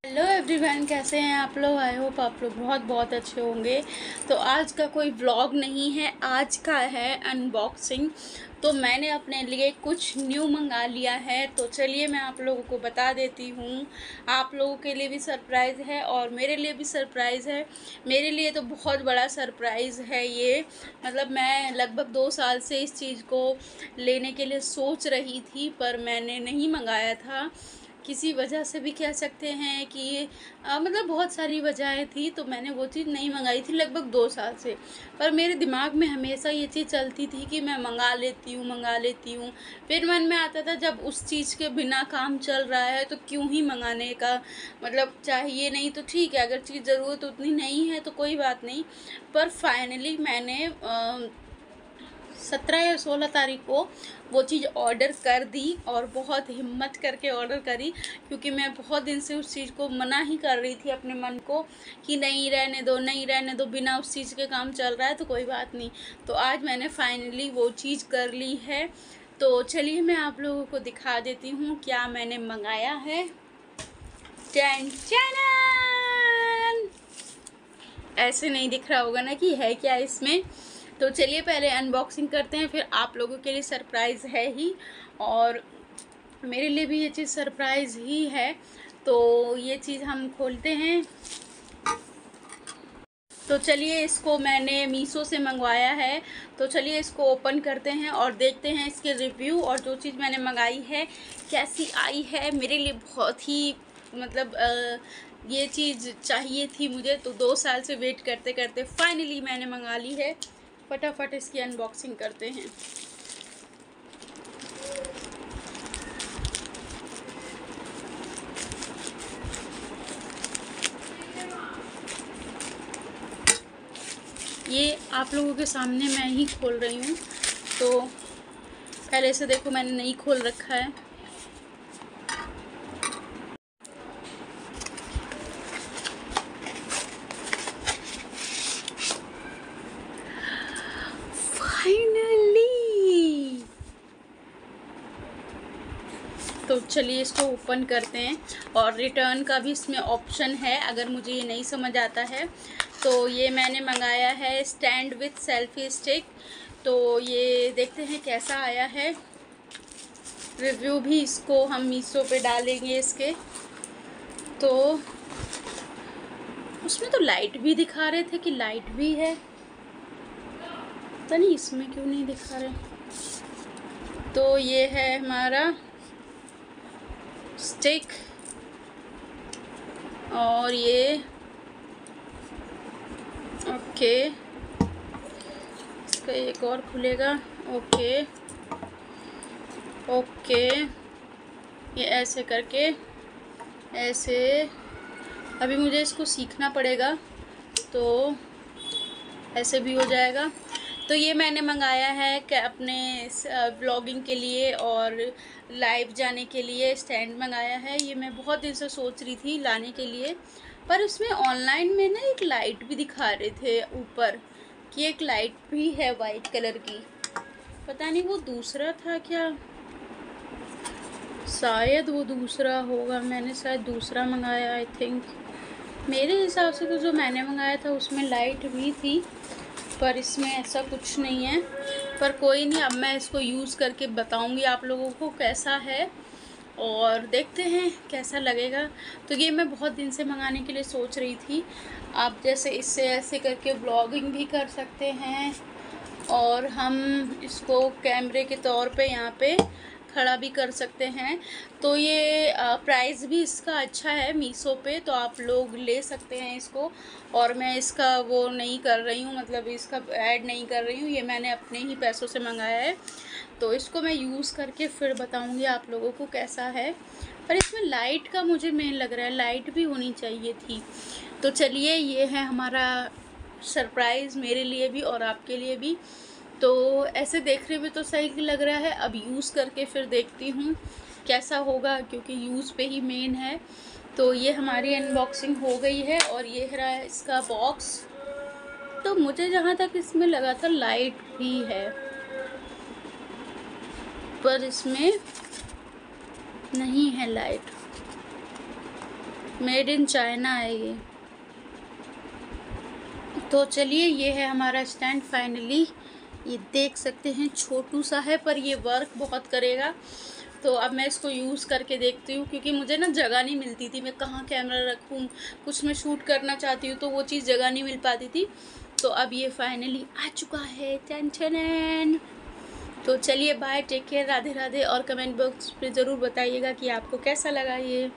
Hello everyone, कैसे हैं आप लोग। आई होप आप लोग बहुत बहुत अच्छे होंगे। तो आज का कोई व्लॉग नहीं है, आज का है अनबॉक्सिंग। तो मैंने अपने लिए कुछ न्यू मंगा लिया है, तो चलिए मैं आप लोगों को बता देती हूँ। आप लोगों के लिए भी सरप्राइज़ है और मेरे लिए भी सरप्राइज़ है। मेरे लिए तो बहुत बड़ा सरप्राइज़ है ये। मतलब मैं लगभग 2 साल से इस चीज़ को लेने के लिए सोच रही थी, पर मैंने नहीं मंगाया था। किसी वजह से भी कह सकते हैं कि मतलब बहुत सारी वजहें थी, तो मैंने वो चीज़ नहीं मंगाई थी लगभग 2 साल से। पर मेरे दिमाग में हमेशा ये चीज़ चलती थी कि मैं मंगा लेती हूँ। फिर मन में आता था जब उस चीज़ के बिना काम चल रहा है तो क्यों ही मंगाने का मतलब चाहिए नहीं तो ठीक है, अगर चीज़ ज़रूरत उतनी नहीं है तो कोई बात नहीं। पर फाइनली मैंने 17 या 16 तारीख को वो चीज़ ऑर्डर कर दी और बहुत हिम्मत करके ऑर्डर करी, क्योंकि मैं बहुत दिन से उस चीज़ को मना ही कर रही थी अपने मन को कि नहीं रहने दो, नहीं रहने दो, बिना उस चीज़ के काम चल रहा है तो कोई बात नहीं। तो आज मैंने फाइनली वो चीज़ कर ली है। तो चलिए मैं आप लोगों को दिखा देती हूँ क्या मैंने मंगाया है। टन टन! ऐसे नहीं दिख रहा होगा ना कि है क्या इसमें। तो चलिए पहले अनबॉक्सिंग करते हैं, फिर आप लोगों के लिए सरप्राइज़ है ही और मेरे लिए भी ये चीज़ सरप्राइज़ ही है। तो ये चीज़ हम खोलते हैं। तो चलिए इसको मैंने मीशो से मंगवाया है, तो चलिए इसको ओपन करते हैं और देखते हैं इसके रिव्यू और जो चीज़ मैंने मंगाई है कैसी आई है। मेरे लिए बहुत ही मतलब ये चीज़ चाहिए थी मुझे, तो 2 साल से वेट करते करते फाइनली मैंने मंगा ली है। फटाफट इसकी अनबॉक्सिंग करते हैं। ये आप लोगों के सामने मैं ही खोल रही हूँ, तो पहले से देखो मैंने नहीं खोल रखा है। फाइनली तो चलिए इसको ओपन करते हैं और रिटर्न का भी इसमें ऑप्शन है अगर मुझे ये नहीं समझ आता है। तो ये मैंने मंगाया है स्टैंड विथ सेल्फी स्टिक। तो ये देखते हैं कैसा आया है। रिव्यू भी इसको हम मीशो पे डालेंगे इसके। तो उसमें तो लाइट भी दिखा रहे थे कि लाइट भी है, पता नहीं इसमें क्यों नहीं दिखा रहे। तो ये है हमारा स्टिक और ये ओके, इसका एक और खुलेगा। ओके ओके, ये ऐसे करके ऐसे, अभी मुझे इसको सीखना पड़ेगा तो ऐसे भी हो जाएगा। तो ये मैंने मंगाया है कि अपने व्लॉगिंग के लिए और लाइव जाने के लिए स्टैंड मंगाया है। ये मैं बहुत दिन से सोच रही थी लाने के लिए, पर उसमें ऑनलाइन में ना एक लाइट भी दिखा रहे थे ऊपर कि एक लाइट भी है वाइट कलर की। पता नहीं वो दूसरा था क्या, शायद वो दूसरा होगा। मैंने शायद दूसरा मंगाया आई थिंक। मेरे हिसाब से तो जो मैंने मंगाया था उसमें लाइट भी थी, पर इसमें ऐसा कुछ नहीं है। पर कोई नहीं, अब मैं इसको यूज़ करके बताऊंगी आप लोगों को कैसा है और देखते हैं कैसा लगेगा। तो ये मैं बहुत दिन से मंगाने के लिए सोच रही थी। आप जैसे इससे ऐसे करके व्लॉगिंग भी कर सकते हैं और हम इसको कैमरे के तौर पे यहाँ पे खड़ा भी कर सकते हैं। तो ये प्राइस भी इसका अच्छा है मीशो पे, तो आप लोग ले सकते हैं इसको। और मैं इसका वो नहीं कर रही हूँ, मतलब इसका ऐड नहीं कर रही हूँ, ये मैंने अपने ही पैसों से मंगाया है। तो इसको मैं यूज़ करके फिर बताऊँगी आप लोगों को कैसा है। पर इसमें लाइट का मुझे मेन लग रहा है, लाइट भी होनी चाहिए थी। तो चलिए ये है हमारा सरप्राइज़, मेरे लिए भी और आपके लिए भी। तो ऐसे देखने में तो सही लग रहा है, अब यूज़ करके फिर देखती हूँ कैसा होगा, क्योंकि यूज़ पे ही मेन है। तो ये हमारी अनबॉक्सिंग हो गई है और ये रहा है इसका बॉक्स। तो मुझे जहाँ तक इसमें लगा था लाइट भी है, पर इसमें नहीं है लाइट। मेड इन चाइना है ये। तो चलिए, ये है हमारा स्टैंड फाइनली। ये देख सकते हैं छोटू सा है, पर ये वर्क बहुत करेगा। तो अब मैं इसको यूज़ करके देखती हूँ, क्योंकि मुझे ना जगह नहीं मिलती थी, मैं कहाँ कैमरा रखूँ, कुछ मैं शूट करना चाहती हूँ तो वो चीज़ जगह नहीं मिल पाती थी। तो अब ये फाइनली आ चुका है, टेंशन। तो चलिए bye, take care, Radhe Radhe. और कमेंट बॉक्स पे ज़रूर बताइएगा कि आपको कैसा लगा ये।